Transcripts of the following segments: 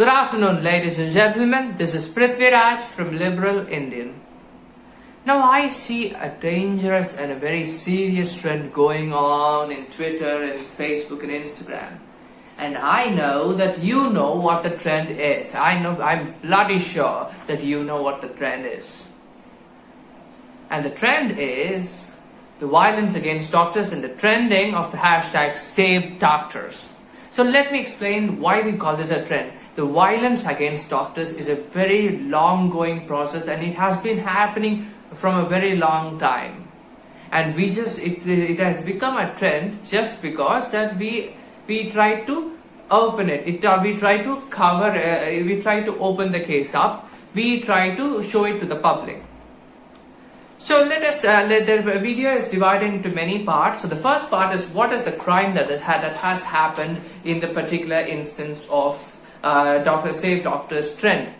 Good afternoon, ladies and gentlemen. This is Prithviraj from Liberal Indian. Now I see a dangerous and a very serious trend going on in Twitter and Facebook and Instagram. And I know that you know what the trend is. I'm bloody sure that you know what the trend is. And the trend is the violence against doctors and the trending of the hashtag Save Doctors. So let me explain why we call this a trend. The violence against doctors is a very long-going process, and it has been happening from a very long time. And it has become a trend just because that we try to open it. We try to cover. We try to open the case up. We try to show it to the public. So the video is divided into many parts. So the first part is what is the crime that has happened in the particular instance of Save Doctors trend.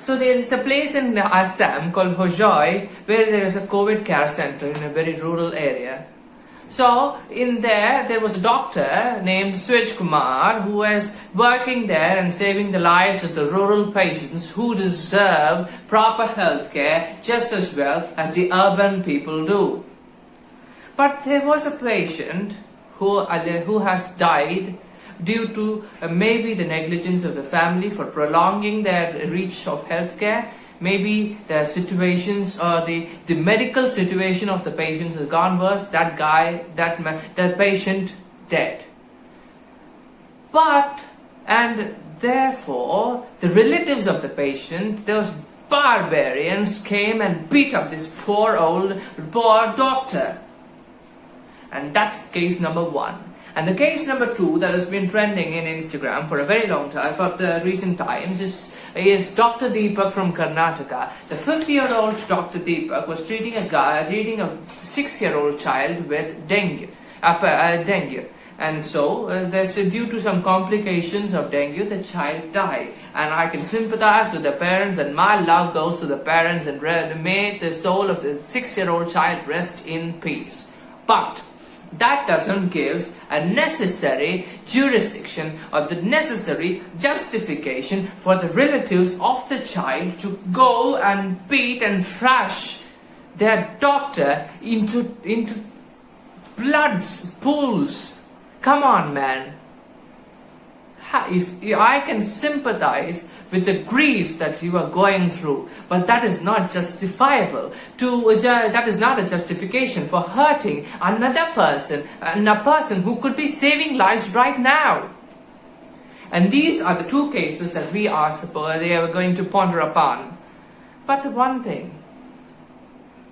So there is a place in Assam called Hojoi where there is a COVID care center in a very rural area. So in there was a doctor named Swaj Kumar who was working there and saving the lives of the rural patients who deserve proper health care just as well as the urban people do. But there was a patient who has died due to maybe the negligence of the family for prolonging their reach of healthcare. Maybe the situations or the medical situation of the patients has gone worse. That patient dead. And therefore, the relatives of the patient, those barbarians, came and beat up this poor doctor. And that's case number one. And the case number two that has been trending in Instagram for a very long time, for the recent times, is Dr. Deepak from Karnataka. The 50-year-old Dr. Deepak was treating a 6-year-old child with dengue. And so, due to some complications of dengue, the child died. And I can sympathize with the parents, and my love goes to the parents, and may the soul of the 6-year-old child rest in peace. But that doesn't give a necessary jurisdiction or the necessary justification for the relatives of the child to go and beat and thrash their doctor into blood pools. Come on, man. If I can sympathize with the grief that you are going through, but that is not justifiable. That is not a justification for hurting another person, and a person who could be saving lives right now. And these are the two cases that they are going to ponder upon. But the one thing,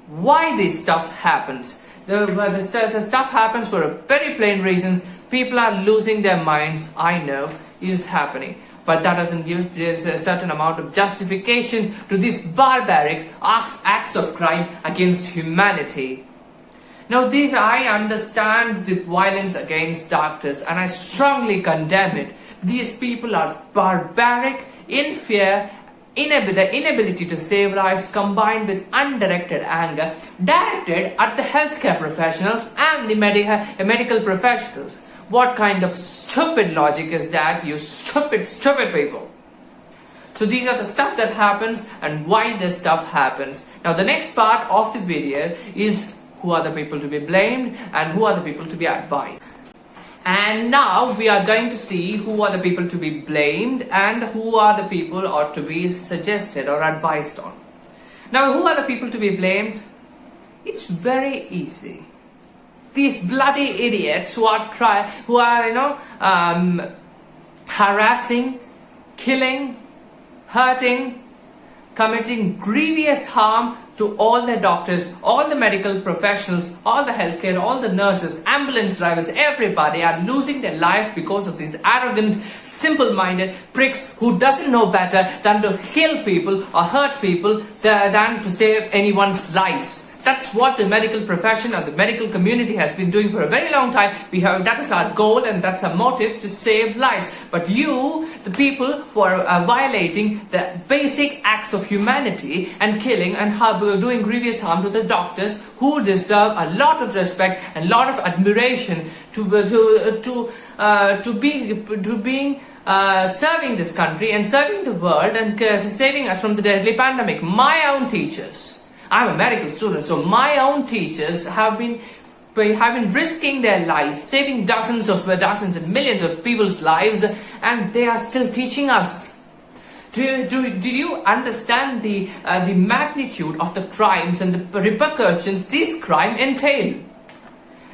why this stuff happens? The stuff happens for a very plain reasons. People are losing their minds. I know is happening. But that doesn't give a certain amount of justification to these barbaric acts of crime against humanity. Now I understand the violence against doctors, and I strongly condemn it. These people are barbaric, in fear, the inability to save lives combined with undirected anger directed at the healthcare professionals and the medical professionals. What kind of stupid logic is that, you stupid people? So these are the stuff that happens and why this stuff happens. Now the next part of the video is who are the people to be blamed and who are the people to be advised. And now we are going to see who are the people to be blamed and who are the people ought to be suggested or advised on. Now who are the people to be blamed? It's very easy. These bloody idiots who are harassing, killing, hurting, committing grievous harm to all the doctors, all the medical professionals, all the healthcare, all the nurses, ambulance drivers, everybody are losing their lives because of these arrogant, simple-minded pricks who doesn't know better than to kill people or hurt people than to save anyone's lives. That's what the medical profession and the medical community has been doing for a very long time. That is our goal and that's our motive, to save lives. But you, the people who are violating the basic acts of humanity and killing and doing grievous harm to the doctors who deserve a lot of respect and a lot of admiration to being serving this country and serving the world and saving us from the deadly pandemic. My own teachers, I'm a medical student, so my own teachers have been risking their lives, saving dozens and millions of people's lives, and they are still teaching us. Did you understand the magnitude of the crimes and the repercussions this crime entail?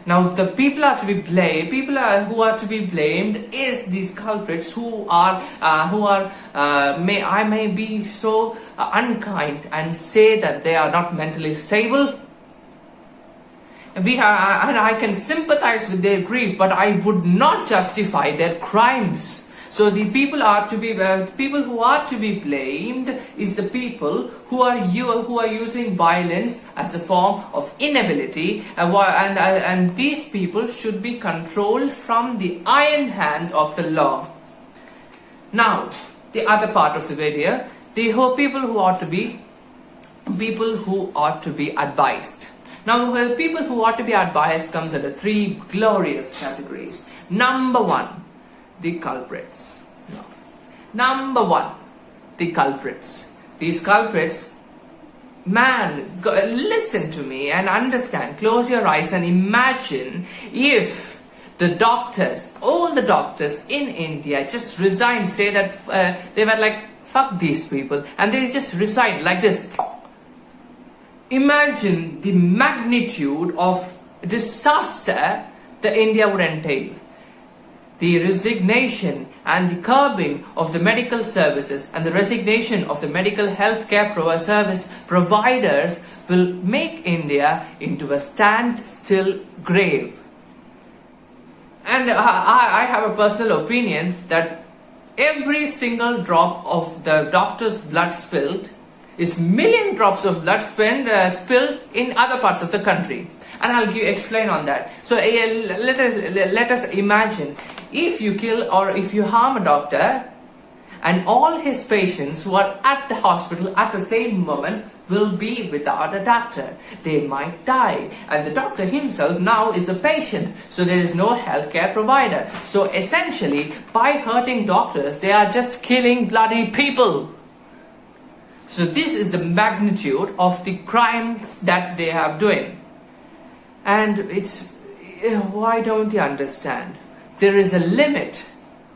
Now, the people who are to be blamed is these culprits who may be so unkind and say that they are not mentally stable. And I can sympathize with their grief, but I would not justify their crimes. So the people who are to be blamed is the people who are using violence as a form of inability, and these people should be controlled from the iron hand of the law. Now, the other part of the video, the people who ought to be advised. Now, people who ought to be advised comes under three glorious categories. Number one, the culprits. Number one, the culprits. These culprits, man, listen to me and understand. Close your eyes and imagine if the doctors, all the doctors in India just resigned, say that they were like, fuck these people, and they just resigned like this. Imagine the magnitude of disaster that India would entail. The resignation and the curbing of the medical services and the resignation of the medical healthcare service providers will make India into a standstill grave. And I have a personal opinion that every single drop of the doctor's blood spilled is million drops of blood spilled in other parts of the country. And I'll explain on that. So let us imagine if you kill or if you harm a doctor and all his patients who are at the hospital at the same moment will be without a doctor. They might die, and the doctor himself now is a patient, so there is no healthcare provider. So essentially, by hurting doctors, they are just killing bloody people. So this is the magnitude of the crimes that they are doing. And it's, why don't you understand? There is a limit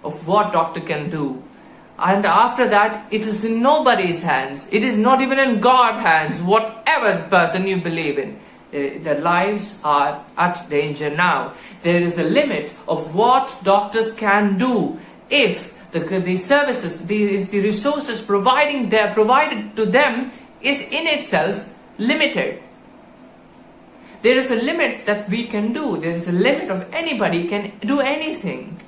of what doctor can do. And after that, it is in nobody's hands. It is not even in God's hands, whatever person you believe in. Their lives are at danger now. There is a limit of what doctors can do if the services, the resources provided to them is in itself limited. There is a limit that we can do. There is a limit of anybody can do anything.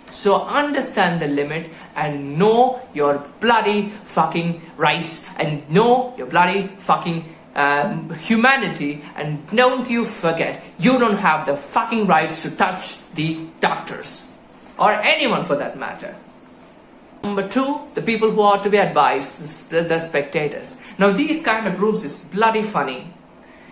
So understand the limit and know your bloody fucking rights and know your bloody fucking humanity, and don't you forget, you don't have the fucking rights to touch the doctors or anyone for that matter. Number two, the people who ought to be advised, the spectators. Now these kind of groups is bloody funny.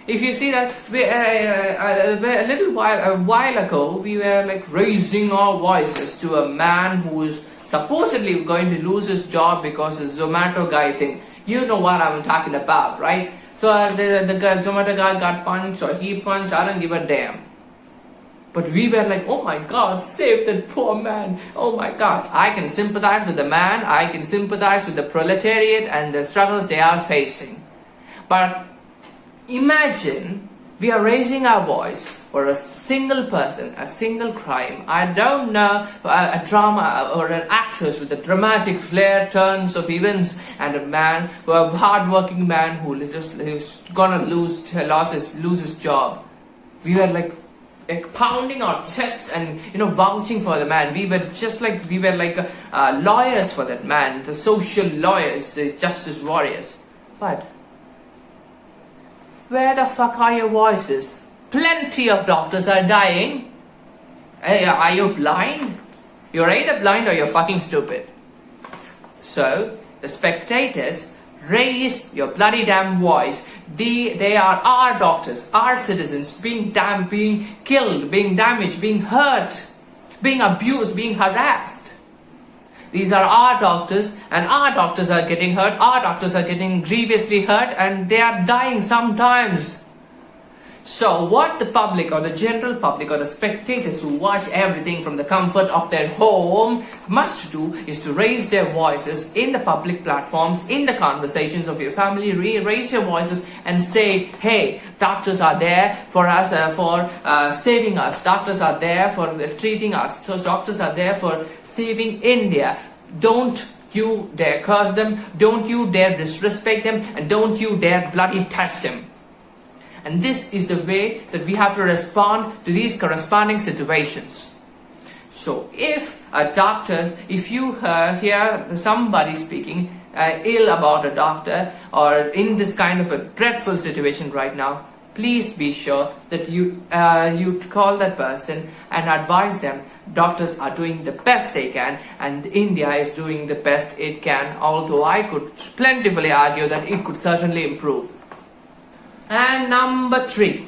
If you see that a while ago, we were like raising our voices to a man who is supposedly going to lose his job because the Zomato guy thing. You know what I'm talking about, right? So the Zomato guy got punched or he punched, I don't give a damn. But we were like, oh my God, save that poor man. Oh my God. I can sympathize with the man. I can sympathize with the proletariat and the struggles they are facing. But imagine we are raising our voice for a single person, a single crime. I don't know, a drama or an actress with a dramatic flair turns of events, and a man, a hard-working man who's gonna lose his job. We were like pounding our chests and vouching for the man. We were like lawyers for that man, the social lawyers, the justice warriors. But where the fuck are your voices? Plenty of doctors are dying. Are you blind? You're either blind or you're fucking stupid. So, the spectators, raise your bloody damn voice. They are our doctors, our citizens, being killed, being damaged, being hurt, being abused, being harassed. These are our doctors, and our doctors are getting hurt, our doctors are getting grievously hurt, and they are dying sometimes. So what the public or the general public or the spectators who watch everything from the comfort of their home must do is to raise their voices in the public platforms, in the conversations of your family. Raise your voices and say, hey, doctors are there for us, for saving us. Doctors are there for treating us. So doctors are there for saving India. Don't you dare curse them. Don't you dare disrespect them. And don't you dare bloody touch them. And this is the way that we have to respond to these corresponding situations. So if you hear somebody speaking ill about a doctor or in this kind of a dreadful situation right now, please be sure that you call that person and advise them. Doctors are doing the best they can, and India is doing the best it can, although I could plentifully argue that it could certainly improve. And number 3,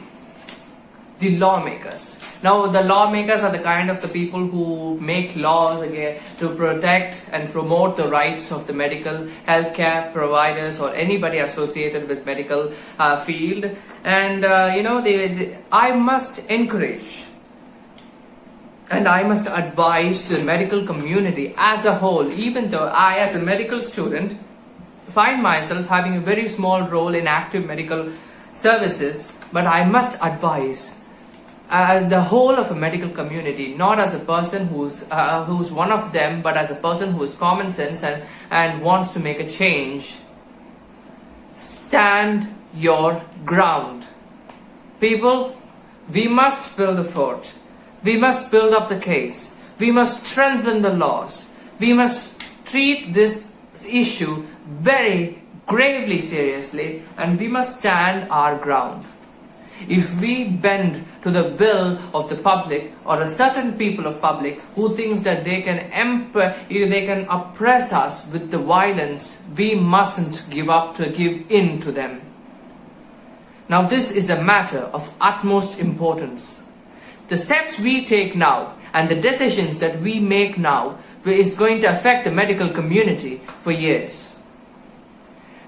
the lawmakers. Now, the lawmakers are the kind of the people who make laws again to protect and promote the rights of the medical healthcare providers or anybody associated with medical field. And I must encourage and I must advise the medical community as a whole, even though I, as a medical student, find myself having a very small role in active medical services, but I must advise the whole of a medical community, not as a person who's one of them, but as a person who is common sense and wants to make a change. Stand your ground. People, we must build a fort. We must build up the case. We must strengthen the laws. We must treat this issue very gravely seriously, and we must stand our ground. If we bend to the will of the public or a certain people of public who thinks that they can oppress us with the violence, we mustn't give in to them. Now this is a matter of utmost importance. The steps we take now and the decisions that we make now is going to affect the medical community for years.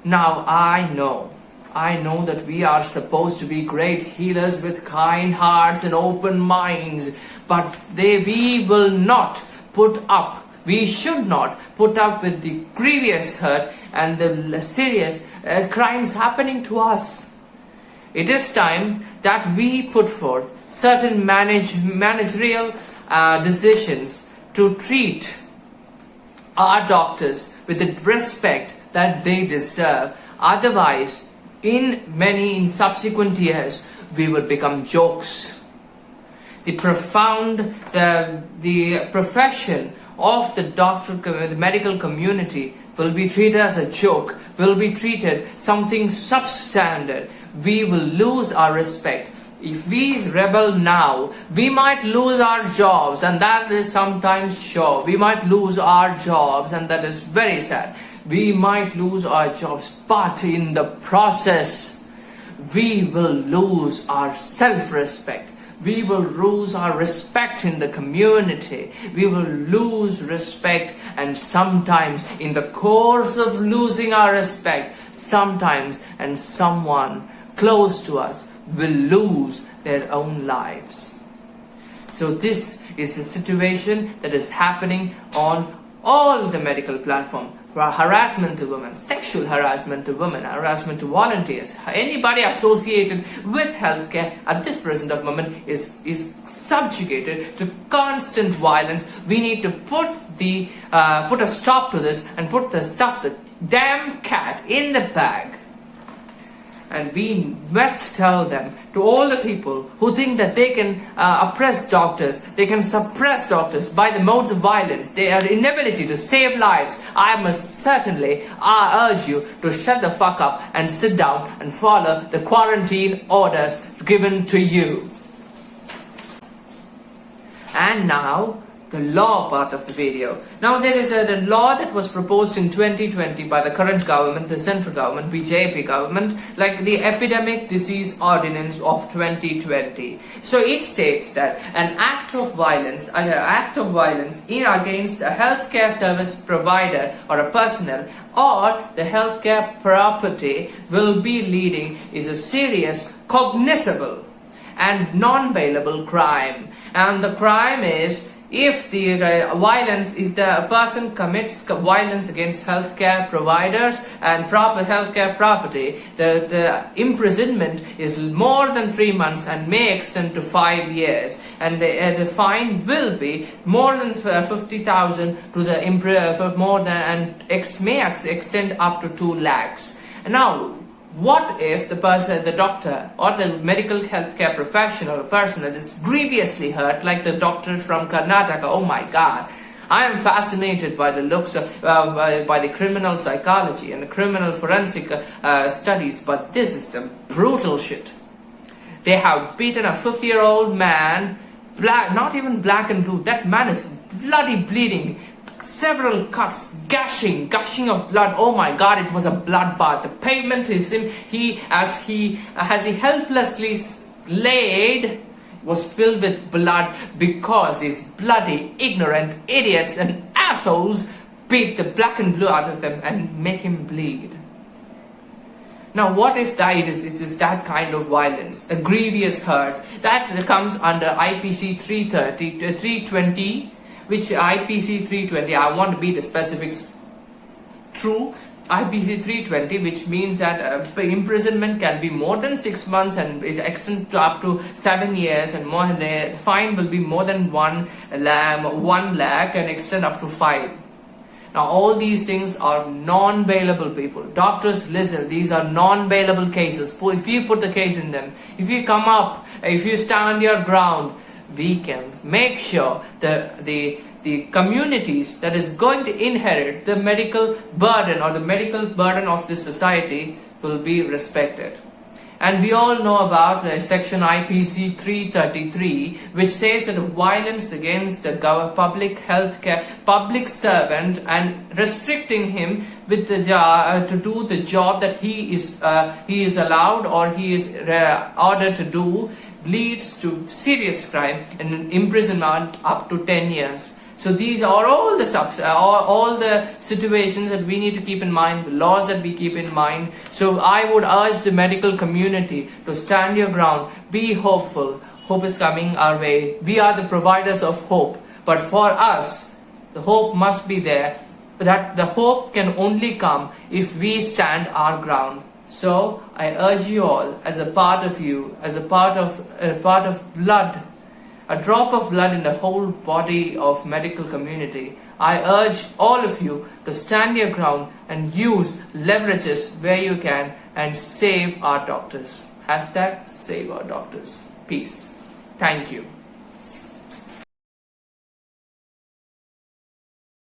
Now I know that we are supposed to be great healers with kind hearts and open minds, but we should not put up with the grievous hurt and the serious crimes happening to us. It is time that we put forth certain managerial decisions to treat our doctors with the respect that they deserve. Otherwise, in subsequent years, we would become jokes. The profession of the medical community will be treated as a joke, will be treated something substandard. We will lose our respect. If we rebel now, we might lose our jobs, and that is sometimes sure. We might lose our jobs, and that is very sad. We might lose our jobs, but in the process, we will lose our self-respect. We will lose our respect in the community. We will lose respect, and sometimes in the course of losing our respect, sometimes and someone close to us will lose their own lives. So this is the situation that is happening on all the medical platforms. Harassment to women, sexual harassment to women, harassment to volunteers, anybody associated with healthcare at this present of moment is subjugated to constant violence. We need to put a stop to this and put the damn cat in the bag. And we must tell them, to all the people who think that they can oppress doctors, they can suppress doctors by the modes of violence, their inability to save lives, I must certainly urge you to shut the fuck up and sit down and follow the quarantine orders given to you. And now, the law part of the video. Now there is a law that was proposed in 2020 by the current government, the central government, BJP government, like the Epidemic Disease Ordinance of 2020. So it states that an act of violence against a healthcare service provider or a personnel or the healthcare property will be leading is a serious, cognizable and non-bailable crime. And the crime is if the person commits violence against healthcare providers and proper healthcare property, the imprisonment is more than 3 months and may extend to 5 years, and the fine will be more than 50,000 to the more than, and may extend up to 2 lakhs. Now, what if the person, the doctor or the medical healthcare professional personnel is grievously hurt, like the doctor from Karnataka? Oh my God, I am fascinated by the looks of, by the criminal psychology and the criminal forensic studies, but this is some brutal shit. They have beaten a 50-year-old man, not even black and blue. That man is bloody bleeding. Several cuts, gushing of blood. Oh my God, it was a bloodbath. The pavement is him. As he helplessly laid, was filled with blood because these bloody, ignorant idiots and assholes beat the black and blue out of them and make him bleed. Now, what if it is that kind of violence, a grievous hurt that comes under IPC 320. Which IPC 320, I want to be the specifics true. IPC 320, which means that imprisonment can be more than 6 months and it extends to up to 7 years, and more. The fine will be more than 1 lakh and extend up to 5. Now all these things are non-bailable, people. Doctors, listen, these are non-bailable cases. If you put the case in them, if you come up, if you stand your ground, we can make sure that the communities that is going to inherit the medical burden or the medical burden of this society will be respected. And we all know about section IPC 333, which says that violence against the public servant and restricting him with the to do the job that he is allowed or he is ordered to do leads to serious crime and imprisonment up to 10 years. So these are all the situations that we need to keep in mind, the laws that we keep in mind. So I would urge the medical community to stand your ground, be hopeful. Hope is coming our way. We are the providers of hope. But for us, the hope must be there. That the hope can only come if we stand our ground. So I urge you all, as a part of you, as a part of blood, a drop of blood in the whole body of medical community, I urge all of you to stand your ground and use leverages where you can and save our doctors. #SaveOurDoctors. Peace. Thank you.